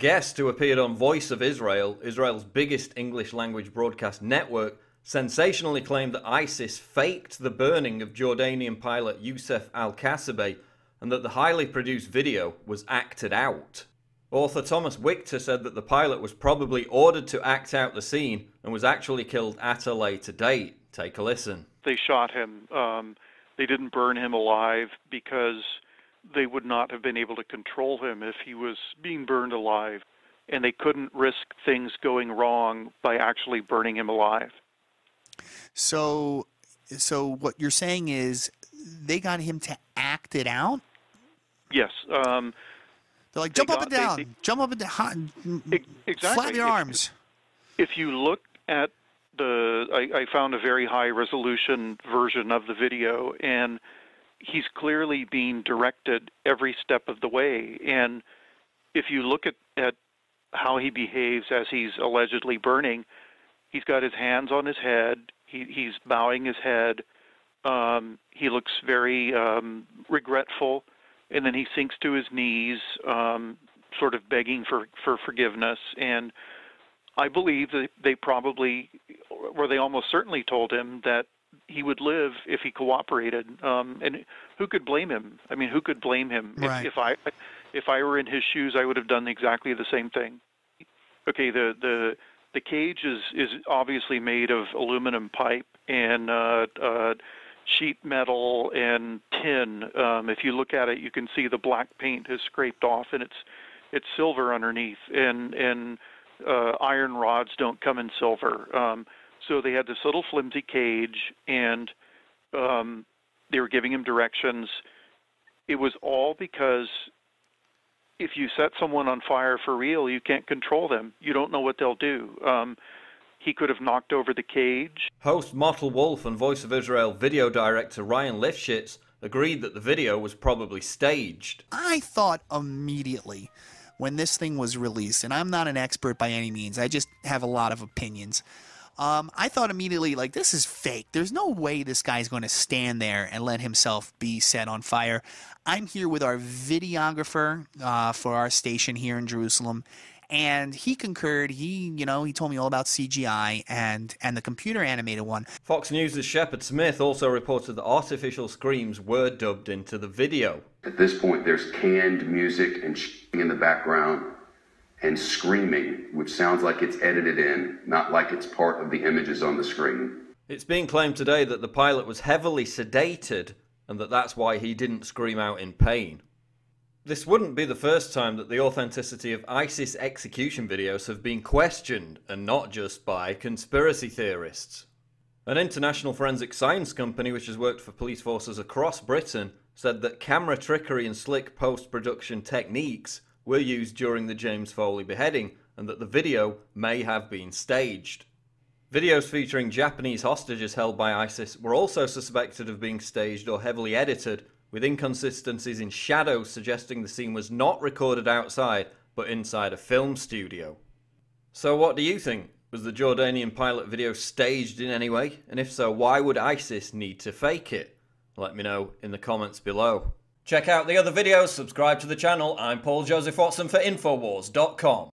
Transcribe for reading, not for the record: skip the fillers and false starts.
guest who appeared on Voice of Israel, Israel's biggest English-language broadcast network, sensationally claimed that ISIS faked the burning of Jordanian pilot Youssef al-Kasabeh and that the highly produced video was acted out. Author Thomas Wichter said that the pilot was probably ordered to act out the scene and was actually killed at a later date. Take a listen. They shot him. They didn't burn him alive because they would not have been able to control him if he was being burned alive, and they couldn't risk things going wrong by actually burning him alive. So what you're saying is they got him to act it out? Yes. They're like, jump up and down, exactly. Flap your arms. If you look at I found a very high resolution version of the video, and he's clearly being directed every step of the way. And if you look at how he behaves as he's allegedly burning, he's got his hands on his head, he's bowing his head, he looks very regretful, and then he sinks to his knees, sort of begging for forgiveness. And I believe that they probably, or they almost certainly told him that he would live if he cooperated. And who could blame him? I mean, who could blame him? Right. If I were in his shoes, I would have done exactly the same thing. Okay, the cage is obviously made of aluminum pipe and sheet metal and tin. If you look at it, you can see the black paint has scraped off, and it's silver underneath. And iron rods don't come in silver. So they had this little flimsy cage, and they were giving him directions. It was all because if you set someone on fire for real, you can't control them. You don't know what they'll do. He could have knocked over the cage. Host Mottle Wolf and Voice of Israel video director Ryan Lifshitz agreed that the video was probably staged. I thought immediately when this thing was released, and I'm not an expert by any means, I just have a lot of opinions. I thought immediately, like, this is fake. There's no way this guy's going to stand there and let himself be set on fire. I'm here with our videographer for our station here in Jerusalem, and he concurred. He told me all about CGI and the computer animated one. Fox News' Shepard Smith also reported that artificial screams were dubbed into the video. At this point, there's canned music and in the background and screaming, which sounds like it's edited in, not like it's part of the images on the screen. It's being claimed today that the pilot was heavily sedated and that's why he didn't scream out in pain. This wouldn't be the first time that the authenticity of ISIS execution videos have been questioned, and not just by conspiracy theorists. An international forensic science company which has worked for police forces across Britain said that camera trickery and slick post-production techniques were used during the James Foley beheading, and that the video may have been staged. Videos featuring Japanese hostages held by ISIS were also suspected of being staged or heavily edited, with inconsistencies in shadows suggesting the scene was not recorded outside, but inside a film studio. So what do you think? Was the Jordanian pilot video staged in any way? And if so, why would ISIS need to fake it? Let me know in the comments below. Check out the other videos, subscribe to the channel. I'm Paul Joseph Watson for Infowars.com.